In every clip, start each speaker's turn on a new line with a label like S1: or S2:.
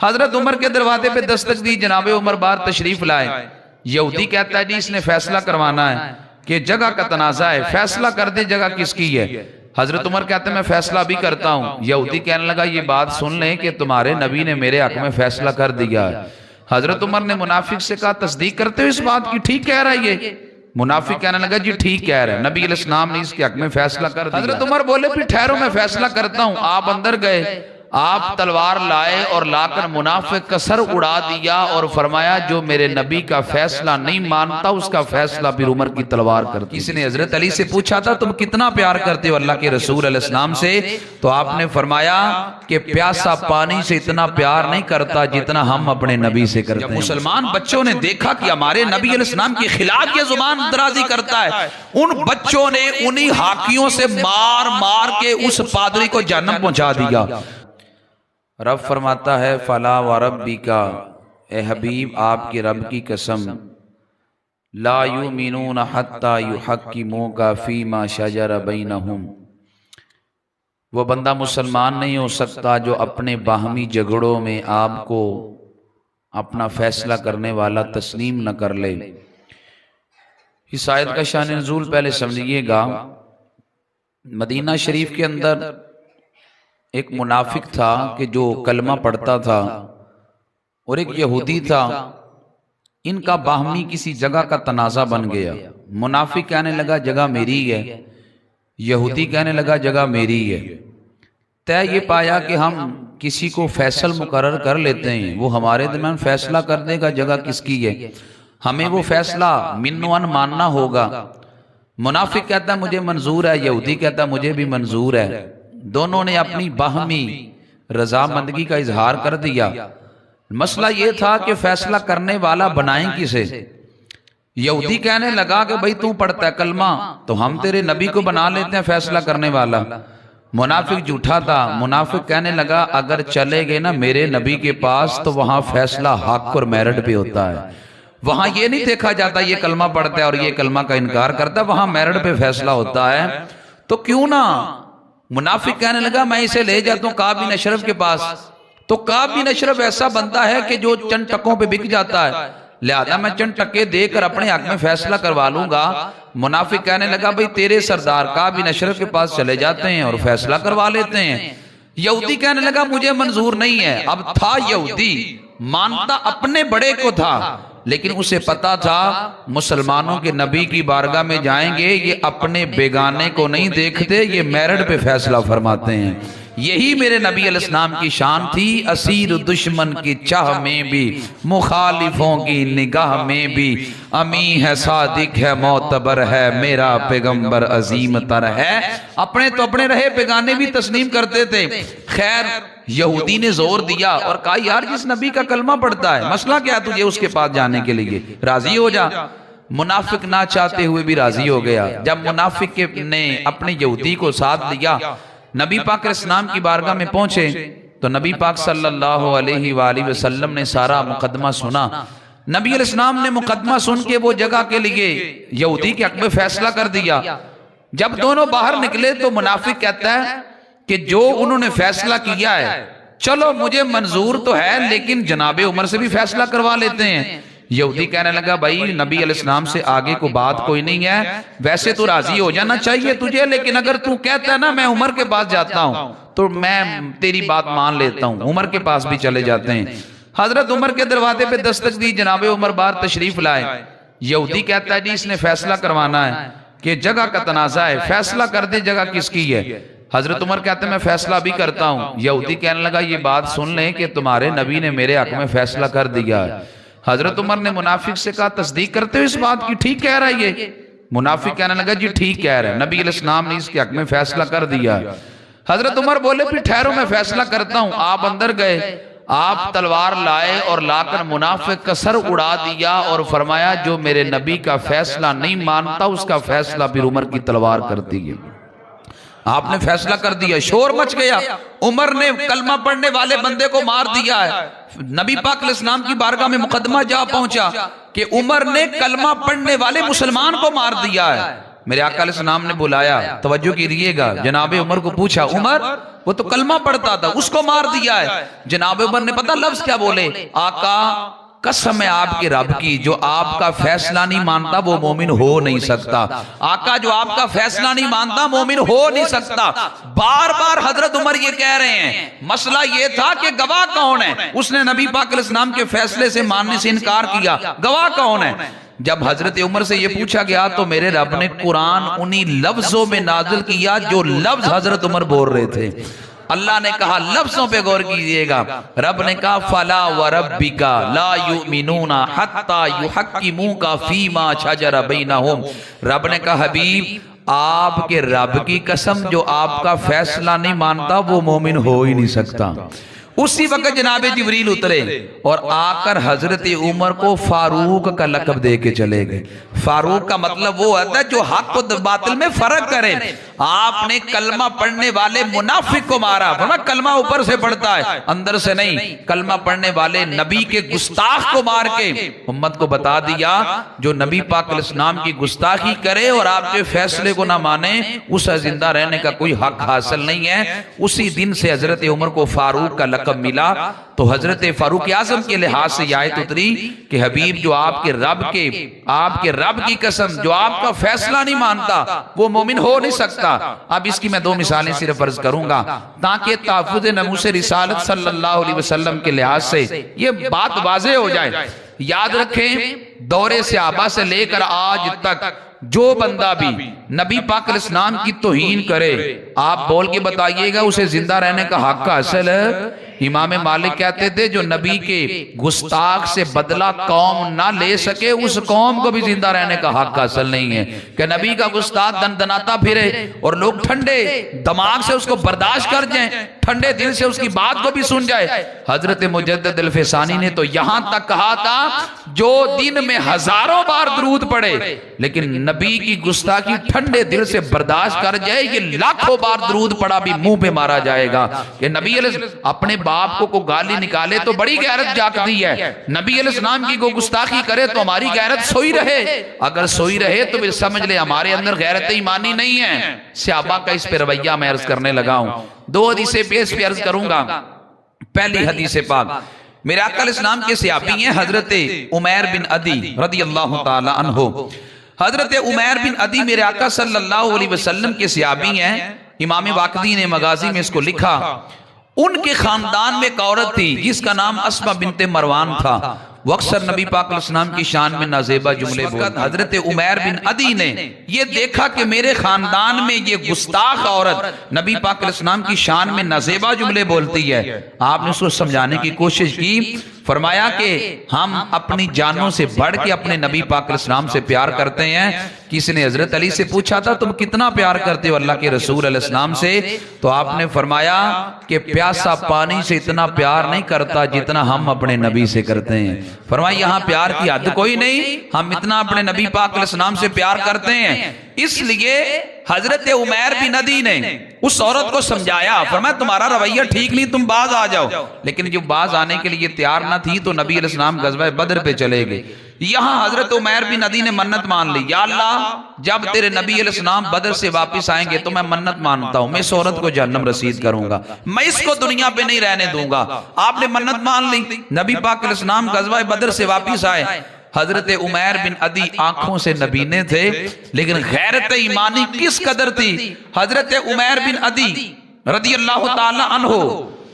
S1: حضرت عمر کے دروازے پہ دستک دی، جناب عمر باہر تشریف لائے۔ یہودی کہتا ہے جی اس نے فیصلہ کروانا ہے کہ جگہ کا تنازع ہے، فیصلہ کر دے جگہ کس کی ہے۔ حضرت عمر کہتے ہیں میں فیصلہ بھی کرتا ہوں۔ یہودی کہنے لگا یہ بات سن لیں کہ تمہارے نبی نے میرے حق میں فیصلہ کر دیا ہے۔ حضرت عمر نے منافق سے کہا تصدیق کرتے ہو اس بات کی، ٹھیک کہہ رہا ہے یہ؟ منافق کہنے لگا جی ٹھیک کہہ رہا ہے، نبی علیہ السلام نے اس کے حق میں فیصلہ کر دیا۔ حضرت عمر بولے پھر ٹھہرو میں فیصلہ کرتا ہوں۔ آپ اندر گئے، آپ تلوار لائے اور لا کر منافق کا سر اڑا دیا اور فرمایا جو میرے نبی کا فیصلہ نہیں مانتا اس کا فیصلہ پھر عمر کی تلوار کر دی۔ کسی نے حضرت علی سے پوچھا تھا تم کتنا پیار کرتے ہو اللہ کے رسول علیہ السلام سے، تو آپ نے فرمایا کہ پیاسا پانی سے اتنا پیار نہیں کرتا جتنا ہم اپنے نبی سے کرتے ہیں۔ جب مسلمان بچوں نے دیکھا کہ ہمارے نبی علیہ السلام کی خلاف یہ زبان درازی کرتا ہے، ان بچوں نے انہی ہاکیوں سے مار مار کے اس پادری کو جہنم پہنچا دیا۔ رب فرماتا ہے فلا وربک، اے حبیب آپ کی رب کی قسم، لا یؤمنون حتی یحکموک فیما شجر بینہم، وہ بندہ مسلمان نہیں ہو سکتا جو اپنے باہمی جھگڑوں میں آپ کو اپنا فیصلہ کرنے والا تسلیم نہ کر لے۔ اس آیت کا شان نزول پہلے سمجھئے گا۔ مدینہ شریف کے اندر ایک منافق تھا کہ جو کلمہ پڑھتا تھا اور ایک یہودی تھا، ان کا باہمی کسی جگہ کا تنازع بن گیا۔ منافق کہنے لگا جگہ میری ہے، یہودی کہنے لگا جگہ میری ہے۔ طے یہ پایا کہ ہم کسی کو فیصل مقرر کر لیتے ہیں، وہ ہمارے درمیان فیصلہ کر دے گا جگہ کس کی ہے، ہمیں وہ فیصلہ من و ان ماننا ہوگا۔ منافق کہتا ہے مجھے منظور ہے، یہودی کہتا ہے مجھے بھی منظور ہے۔ دونوں نے اپنی باہمی رضامندگی کا اظہار کر دیا۔ مسئلہ یہ تھا کہ فیصلہ کرنے والا بنائیں کسے۔ یہودی کہنے لگا کہ بھئی تو پڑھتا ہے کلمہ تو ہم تیرے نبی کو بنا لیتے ہیں فیصلہ کرنے والا۔ منافق جھوٹا تھا، منافق کہنے لگا اگر چلے گئے نا میرے نبی کے پاس تو وہاں فیصلہ حق اور میرٹ پہ ہوتا ہے، وہاں یہ نہیں دیکھا جاتا یہ کلمہ پڑھتا ہے اور یہ کلمہ کا انکار کرتا ہے، وہاں میرٹ پہ فیصلہ ہوتا ہے۔ تو کیوں نہ، منافق کہنے لگا میں اسے لے جاتا ہوں کعب بن اشرف کے پاس، تو کعب بن اشرف ایسا بندہ ہے کہ جو چند ٹکوں پہ بک جاتا ہے، لہذا میں چند ٹکے دے کر اپنے حق میں فیصلہ کروا لوں گا۔ منافق کہنے لگا بھئی تیرے سردار کعب بن اشرف کے پاس چلے جاتے ہیں اور فیصلہ کروا لیتے ہیں۔ یہودی کہنے لگا مجھے منظور نہیں ہے۔ اب تھا یہودی، مانتا اپنے بڑے کو تھا، لیکن اسے پتا تھا مسلمانوں کے نبی کی بارگاہ میں جائیں گے یہ اپنے بیگانے کو نہیں دیکھتے، یہ میرٹ پہ فیصلہ فرماتے ہیں۔ یہی میرے نبی علیہ السلام کی شان تھی، اسیر دشمن کی چاہ میں بھی، مخالفوں کی نگاہ میں بھی، امی ہے صادق ہے معتبر ہے، میرا پیغمبر عظیم تر ہے۔ اپنے تو اپنے رہے، بیگانے بھی تسلیم کرتے تھے۔ خیر یہودی نے زور دیا اور کہا یار جس نبی کا کلمہ پڑھتا ہے مسئلہ کیا تجھے اس کے پاس جانے کے لیے، راضی ہو جا۔ منافق نہ چاہتے ہوئے بھی راضی ہو گیا۔ جب منافق نے اپنے یہودی کو ساتھ لیا، نبی پاک علیہ السلام کی بارگاہ میں پہنچے تو نبی پاک صلی اللہ علیہ وآلہ وسلم نے سارا مقدمہ سنا۔ نبی علیہ السلام نے مقدمہ سن کے وہ جگہ کے لیے یہودی کے حق میں فیصلہ کر دیا۔ جب دونوں باہر نکلے تو منافق کہتا ہے کہ جو انہوں نے فیصلہ کیا ہے چلو مجھے منظور تو ہے لیکن جناب عمر سے بھی فیصلہ کروا لیتے ہیں۔ یہودی کہنے لگا بھائی نبی علیہ السلام سے آگے کو بات کوئی نہیں ہے، ویسے تو راضی ہو جانا چاہیے تجھے، لیکن اگر تو کہتا ہے نا میں عمر کے پاس جاتا ہوں تو میں تیری بات مان لیتا ہوں، عمر کے پاس بھی چلے جاتے ہیں۔ حضرت عمر کے دروازے پہ دستک دی، جناب عمر باہر تشریف لائے۔ یہودی کہتا ہے جی اس نے فیصلہ کروانا ہے کہ جگہ کا تنازع ہے، فیصلہ کر دے جگہ کس کی ہے۔ حضرت عمر کہتے ہیں میں فیصلہ بھی کرتا ہوں۔ یہودی کہنے لگا یہ بات سن لیں کہ تمہارے نبی نے میرے حق میں فیصلہ کر دیا ہے۔ حضرت عمر نے منافق سے کہا تصدیق کرتے ہو اس بات کی، ٹھیک کہہ رہا ہے یہ؟ منافق کہنے لگا جی ٹھیک کہہ رہا ہے، نبی علیہ السلام نے اس کے حق میں فیصلہ کر دیا ہے۔ حضرت عمر بولے پھر ٹھہرو میں فیصلہ کرتا ہوں۔ آپ اندر گئے، آپ تلوار لائے اور لا کر منافق کا سر اڑا دیا اور فرمایا جو میرے نبی کا فیصلہ نہیں مانتا اس کا فیصلہ پھر عمر کی تلوار کر دی ہے۔ آپ نے فیصلہ کر دیا، شور مچ گیا، عمر نے کلمہ پڑھنے والے بندے کو مار دیا ہے۔ نبی پاک علیہ السلام کی بارگاہ میں مقدمہ جا پہنچا کہ عمر نے کلمہ پڑھنے والے مسلمان کو مار دیا ہے۔ میرے آقا علیہ السلام نے بلایا، توجہ کیجئے گا، جناب عمر کو پوچھا، عمر وہ تو کلمہ پڑھتا تھا، اس کو مار دیا ہے۔ جناب عمر نے پتہ لفظ کیا بولے؟ آقا قسم ہے آپ کے رب کی، جو آپ کا فیصلہ نہیں مانتا وہ مومن ہو نہیں سکتا۔ آقا جو آپ کا فیصلہ نہیں مانتا مومن ہو نہیں سکتا۔ بار بار حضرت عمر یہ کہہ رہے ہیں۔ مسئلہ یہ تھا کہ گواہ کون ہے؟ اس نے نبی پاک علیہ السلام کے فیصلے سے ماننے سے انکار کیا، گواہ کون ہے؟ جب حضرت عمر سے یہ پوچھا گیا تو میرے رب نے قرآن انہی لفظوں میں نازل کیا جو لفظ حضرت عمر بول رہے تھے۔ اللہ نے کہا لفظوں پہ غور کیجئے گا، رب نے کہا فَلَا وَرَبِّكَ لَا يُؤْمِنُونَ حَتَّى يُحَكِّمُوكَ فِي مَا شَجَرَ بَيْنَهُمْ۔ رب نے کہا حبیب آپ کے رب کی قسم جو آپ کا فیصلہ نہیں مانتا وہ مومن ہو ہی نہیں سکتا۔ اسی وقت جناب جبریل اترے اور آ کر حضرت عمر کو فاروق کا لقب دے کے چلے گئے۔ فاروق کا مطلب وہ ہوتا ہے جو حق و باطل میں فرق کرے۔ آپ نے کلمہ پڑھنے والے منافق کو مارا، فرمایا کلمہ اوپر سے پڑھتا ہے اندر سے نہیں۔ کلمہ پڑھنے والے نبی کے گستاخ کو مار کے امت کو بتا دیا جو نبی پاک علیہ السلام کی گستاخی کرے اور آپ کے فیصلے کو نہ مانے اسے زندہ رہنے کا کوئی حق حاصل نہیں ہے۔ اسی دن سے حضرت عمر کو فاروق کا لقب ملا۔ تو حضرت فاروق اعظم کے لحاظ سے یہ آیت اتری کہ حبیب جو آپ کے رب کی قسم جو آپ کا فیصلہ نہیں مانتا وہ مومن ہو نہیں سکتا۔ اب اس کی میں دو مثالیں صرف عرض کروں گا تاکہ تحفظ ناموس رسالت صلی اللہ علیہ وسلم کے لحاظ سے یہ بات واضح ہو جائے۔ یاد رکھیں دور صحابہ سے لے کر آج تک جو بندہ بھی نبی پاک علیہ السلام کی توہین کرے آپ بول کے بتائیے گا اسے زندہ رہنے کا حق حاصل ہے؟ امام مالک کہتے تھے جو نبی کے گستاخ سے بدلہ قوم نہ لے سکے اس قوم کو بھی زندہ رہنے کا حق حاصل نہیں ہے کہ نبی کا گستاخ دندناتا پھرے اور لوگ ٹھنڈے دماغ سے اس کو برداشت کر جائیں، ٹھنڈے دل سے اس کی بات کو بھی سن جائے۔ حضرت مجدد الفسانی نے تو یہاں تک کہا تھا جو دن میں ہزاروں بار درود پڑھے لیکن نبی کی گستاخی ٹھنڈے دل سے برداشت کر جائے یہ لاکھوں بار درود پڑھا بھی منہ پہ مارا جائے گا۔ کہ نبی علیہ اپنے باپ کو گالی نکالے تو بڑی غیرت جاگتی ہے، نبی علیہ السلام کی کو گستاخی کرے تو ہماری غیرت سوئی رہے، اگر سوئی رہے تو پھر سمجھ لے ہمارے اندر غیرت ایمانی نہیں ہے۔ صحابہ کا اس پہ رویہ میں عرض کرنے لگا ہوں، دو حدیثیں پیش پہ عرض کروں گا۔ پہلی حدیث پاک میرے آقا علیہ السلام کے صحابی ہیں حضرت عمیر بن عدی رضی اللہ تعالی عنہ۔ حضرت عمیر بن عدی میرے آقا صلی اللہ علیہ وسلم کے صحابی ہیں۔ امام واقدی نے مغازی میں اس کو لکھا، ان کے خاندان میں ایک عورت تھی جس کا نام اسمہ بنت مروان تھا، وہ اکثر نبی پاک علیہ السلام کی شان میں نازیبہ جملے بولتی۔ حضرت عمیر بن عدی نے یہ دیکھا کہ میرے خاندان میں یہ گستاخ عورت نبی پاک علیہ السلام کی شان میں نازیبہ جملے بولتی ہے۔ آپ نے اس کو سمجھانے کی کوشش کی، فرمایا کہ ہم اپنی جانوں سے بڑھ کے اپنے نبی پاک علیہ السلام سے پیار کرتے ہیں۔ کسی نے حضرت علی سے پوچھا تھا تم کتنا پیار کرتے ہو اللہ کے رسول علیہ السلام سے؟ تو آپ نے فرمایا کہ پیاسا پانی سے اتنا پیار نہیں کرتا جتنا ہم اپنے نبی سے کرتے ہیں۔ فرمایا یہاں پیار کی حد کوئی نہیں، ہم اتنا اپنے نبی پاک علیہ السلام سے پیار کرتے ہیں۔ اس لیے حضرت عمیر بن عدی نے اس عورت کو سمجھایا، فرمایا تمہارا رویہ ٹھیک نہیں، تم باز آ جاؤ۔ لیکن جو باز آنے کے لیے تیار نہ تھی تو نبی علیہ السلام غزوہ بدر پہ چلے گئے۔ یہاں حضرت عمیر بن عدی نے منت مان لی، یا اللہ جب تیرے نبی علیہ السلام بدر سے واپس آئیں گے تو میں منت مانتا ہوں میں اس عورت کو جہنم رسید کروں گا، میں اس کو دنیا پہ نہیں رہنے دوں گا۔ آپ نے منت مان لی، نبی پاک علیہ السلام غزوہ بدر سے واپس آئے۔ حضرت عمیر بن عدی آنکھوں سے نبینے تھے لیکن غیرت ایمانی کس قدر تھی۔ حضرت عمیر بن عدی رضی اللہ تعالی عنہ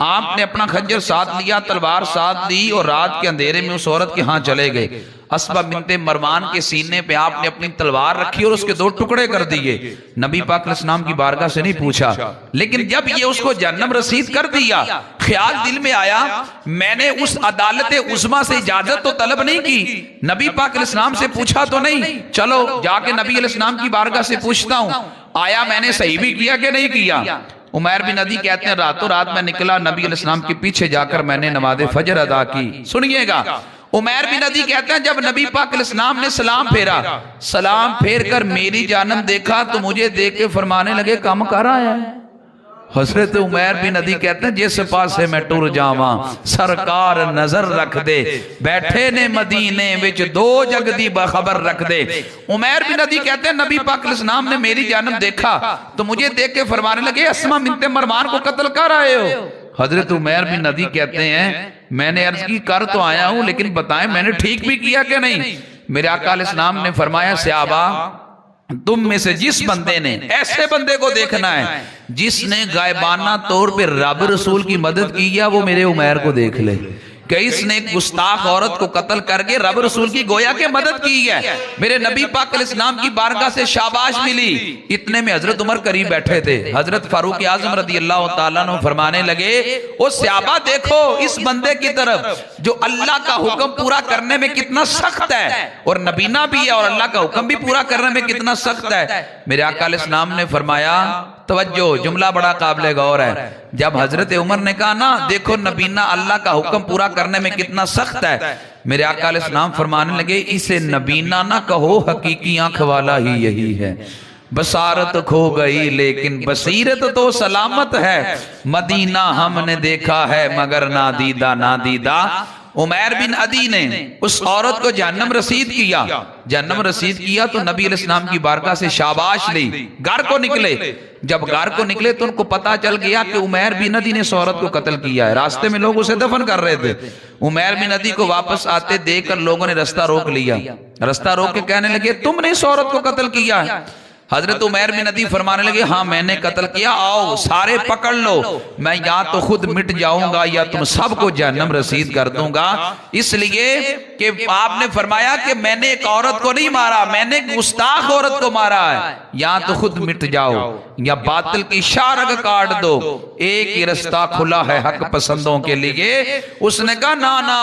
S1: آپ نے اپنا خنجر ساتھ لیا، تلوار ساتھ لی اور رات کے اندھیرے میں اس عورت کے ہاں چلے گئے۔ اسمہ بنت مروان کے سینے پہ آپ نے اپنی تلوار رکھی اور اس کے 2 ٹکڑے کر دیے۔ نبی پاک علیہ السلام کی بارگاہ سے نہیں پوچھا، لیکن جب یہ اس کو جہنم رسید کر دیا خیال دل میں آیا میں نے اس عدالت عظمیٰ سے اجازت تو طلب نہیں کی، نبی پاک علیہ السلام سے پوچھا تو نہیں، چلو جا کے نبی علیہ السلام کی بارگاہ سے پوچھتا ہوں آیا میں نے صحیح بھی کیا کہ نہیں کیا۔ عمیر بن عدی کہتے ہیں راتوں رات میں نکلا، نبی علیہ السلام کے پیچھے جا کر میں نے نماز فجر ادا کی۔ سنیے گا عمیر بن عدی کہتے ہیں جب نبی پاک علیہ السلام نے سلام پھیرا، سلام پھیر کر میری جانب دیکھا تو مجھے دیکھ کے فرمانے لگے کم کر آیا ہے، حضرت عمیر بن عدی کہتے ہیں جس پاسے میں ٹر جاواں سرکار نظر رکھ دے، بیٹھے نے مدینے وچ دو جگ دی بخبر رکھ دے۔ عمیر بن عدی کہتے ہیں نبی پاک علیہ السلام نے میری جانب دیکھا تو مجھے دیکھ کے فرمانے لگے اسما بنت مروان کو قتل کر آئے ہو۔ حضرت عمیر بن عدی کہتے ہیں میں نے عرض کی کر تو آیا ہوں لیکن بتائیں میں نے ٹھیک بھی کیا کہ نہیں؟ میرے آقا علیہ السلام نے فرمایا صحابہ تم میں سے جس بندے نے ایسے بندے کو دیکھنا ہے جس نے غائبانہ طور پہ رب رسول کی مدد کی ہے وہ میرے عمیر کو دیکھ لے کہ اس نے ایک گستاخ عورت کو قتل کر کے رب رسول کی گویا کہ مدد کی ہے۔ میرے نبی پاک علیہ السلام کی بارگاہ سے شاباش ملی۔ اتنے میں حضرت عمر قریب بیٹھے تھے، حضرت فاروق اعظم رضی اللہ تعالیٰ عنہ فرمانے لگے او صحابہ دیکھو اس بندے کی طرف جو اللہ کا حکم پورا کرنے میں کتنا سخت ہے اور نبینا بھی ہے اور اللہ کا حکم بھی پورا کرنے میں کتنا سخت ہے۔ میرے آقا علیہ السلام نے فرمایا توجہ، جملہ بڑا قابل غور ہے۔ جب حضرت عمر نے کہا نا دیکھو نبینا اللہ کا حکم پورا کرنے میں کتنا سخت ہے، میرے آقا علیہ السلام فرمانے لگے اسے نبینا نہ کہو، حقیقی آنکھ والا ہی یہی ہے۔ بصارت کھو گئی لیکن بصیرت تو سلامت ہے، مدینہ ہم نے دیکھا ہے مگر نادیدہ نادیدہ۔ عمیر بن عدی نے اس عورت کو جہنم رسید کیا، جہنم رسید کیا تو نبی علیہ السلام کی بارگاہ سے شاباش لی، گھر کو نکلے۔ جب گھر کو نکلے تو ان کو پتا چل گیا کہ عمیر بن عدی نے اس عورت کو قتل کیا ہے، راستے میں لوگ اسے دفن کر رہے تھے۔ عمیر بن عدی کو واپس آتے دیکھ کر لوگوں نے رستہ روک لیا، رستہ روک کے کہنے لگے تم نے اس عورت کو قتل کیا ہے؟ حضرت عمیر بن عدی فرمانے لگے ہاں میں نے قتل کیا، آؤ سارے پکڑ لو، میں یا تو خود مٹ جاؤں گا یا تم سب کو جہنم رسید کر دوں گا۔ اس لیے کہ آپ نے فرمایا کہ میں نے ایک عورت کو نہیں مارا، میں نے ایک گستاخ عورت کو مارا ہے، یا تو خود مٹ جاؤ یا باطل کی شارگ کاٹ دو، ایک ہی رستہ کھلا ہے حق پسندوں کے لیے۔ اس نے کہا نانا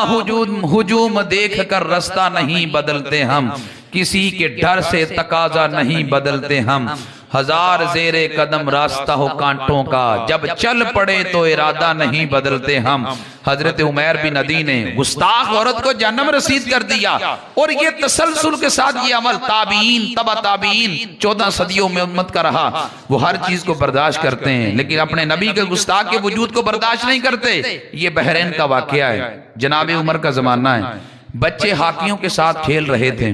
S1: ہجوم دیکھ کر رستہ نہیں بدلتے ہم، کسی کے ڈر سے تقاضا نہیں بدلتے ہم، ہزار زیر قدم راستہ ہو کانٹوں کا، جب چل پڑے تو ارادہ نہیں بدلتے ہم۔ حضرت عمیر بن عدی نے گستاخ عورت کو جہنم رسید کر دیا، اور یہ تسلسل کے ساتھ یہ عمل تابعین تبع تابعین 14 صدیوں میں امت کا رہا۔ وہ ہر چیز کو برداشت کرتے ہیں لیکن اپنے نبی کے گستاخ کے وجود کو برداشت نہیں کرتے۔ یہ بحرین کا واقعہ ہے، جناب عمر کا زمانہ ہے۔ بچے ہاکیوں کے ساتھ کھیل رہے تھے،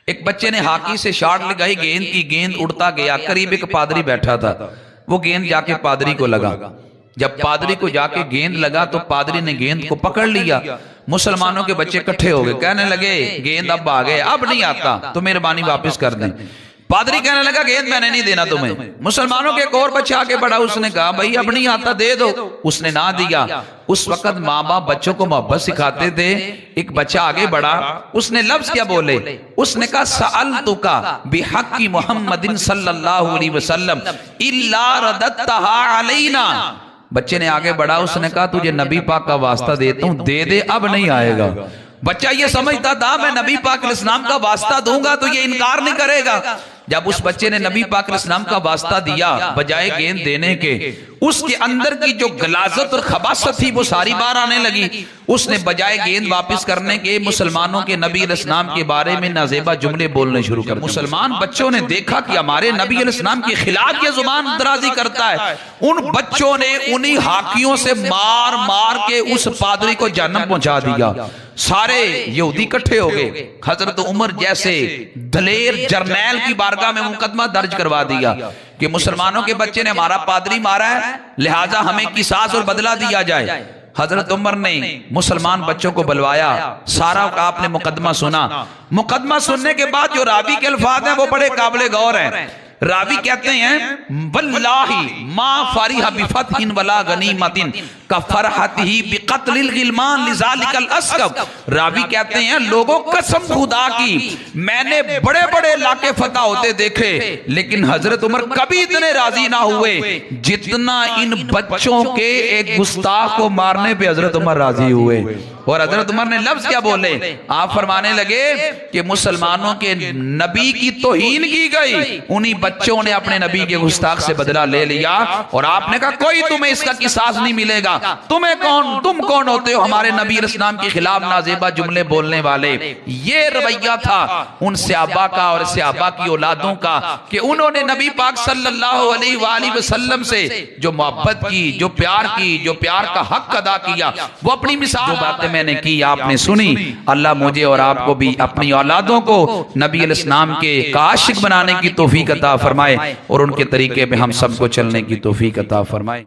S1: ایک بچے نے ہاکی سے شاٹ لگائی، گیند کی گیند اڑتا گیا، قریب ایک پادری بیٹھا تھا، وہ گیند جا کے پادری کو لگا۔ جب پادری کو جا کے گیند لگا تو پادری نے گیند کو پکڑ لیا۔ مسلمانوں کے بچے اکٹھے ہو گئے، کہنے لگے گیند اب آ گئے، اب نہیں آتا تو مہربانی واپس کر دیں۔ پادری کہنے لگا گیند میں نے نہیں دینا تمہیں۔ مسلمانوں کے ایک اور بچہ آگے بڑھا، اس نے کہا بھائی اب نہیں آتا دے دو، اس نے نہ دیا۔ اس وقت ماں باپ بچوں کو محبت سکھاتے تھے۔ ایک بچہ آگے بڑھا، اس نے لفظ کیا بولے، اس نے کہا سألتک بحق محمد صلی اللہ علیہ وسلم الا رددتها علینا۔ بچے نے آگے بڑھا، اس نے کہا تجھے نبی پاک کا واسطہ دیتا ہوں، دے دے اب نہیں آئے گا۔ بچہ یہ سمجھتا تھا میں نبی پاک علیہ السلام کا واسطہ دوں گا تو یہ انکار نہیں کرے گا۔ جب اس بچے نے نبی پاک علیہ السلام کا واسطہ دیا بجائے گیند دینے کے، اس کے اندر کی جو غلاظت اور خباثت تھی وہ ساری بار آنے لگی۔ اس نے بجائے گیند واپس کرنے کے مسلمانوں کے نبی علیہ السلام کے بارے میں نازیبا جملے بولنے شروع کر۔ مسلمان بچوں نے دیکھا کہ ہمارے نبی علیہ السلام کے خلاف یہ زبان درازی کرتا ہے۔ ان بچوں نے انہی ہاکیوں سے مار مار کے اس پادری کو جہنم پہنچا دیا۔ سارے یہودی اکٹھے ہو گئے، حضرت عمر جیسے دلیر جرنیل کی بارگاہ میں مقدمہ درج کروا دیا کہ مسلمانوں کے بچے نے ہمارا پادری مارا ہے، لہٰذا ہمیں قصاص اور بدلہ دیا جائے۔ حضرت عمر نے مسلمان بچوں کو بلوایا، سارا آپ نے مقدمہ سنا۔ مقدمہ سننے کے بعد جو راوی کے الفاظ ہیں وہ بڑے قابل غور ہیں۔ راوی کہتے ہیں واللہ ما فرح بفتح ولا غنیمت کفرحتہ بقتل الغلمان لذالک الاسکب۔ راوی کہتے ہیں لوگوں قسم خدا کی میں نے بڑے بڑے علاقے فتح ہوتے دیکھے لیکن حضرت عمر کبھی اتنے راضی نہ ہوئے جتنا ان بچوں کے ایک گستاخ کو مارنے پہ حضرت عمر راضی ہوئے۔ اور حضرت عمر نے لفظ کیا بولے، آپ فرمانے لگے کہ مسلمانوں کے نبی کی توہین کی گئی، انہی بچوں نے اپنے نبی کے گستاخ سے بدلہ لے لیا اور آپ نے کہا کوئی تمہیں اس کا قصاص نہیں ملے گا، تم کون ہوتے ہو ہمارے نبی علیہ السلام کے خلاف نازیبہ جملے بولنے والے؟ یہ رویہ تھا ان صحابہ کا اور صحابہ کی اولادوں کا کہ انہوں نے نبی پاک صلی اللہ علیہ وآلہ وسلم سے جو محبت کی، جو پیار کا حق ادا کیا، وہ اپنی مثال جو باتیں میں نے کی آپ نے سنی۔ اللہ مجھے اور آپ کو بھی اپنی اولادوں کو نبی علیہ السلام کے عاشق بنانے کی توفیق عطا فرمائے اور ان کے طریقے پہ ہم سب کو چلنے کی توفیق عطا فرمائے۔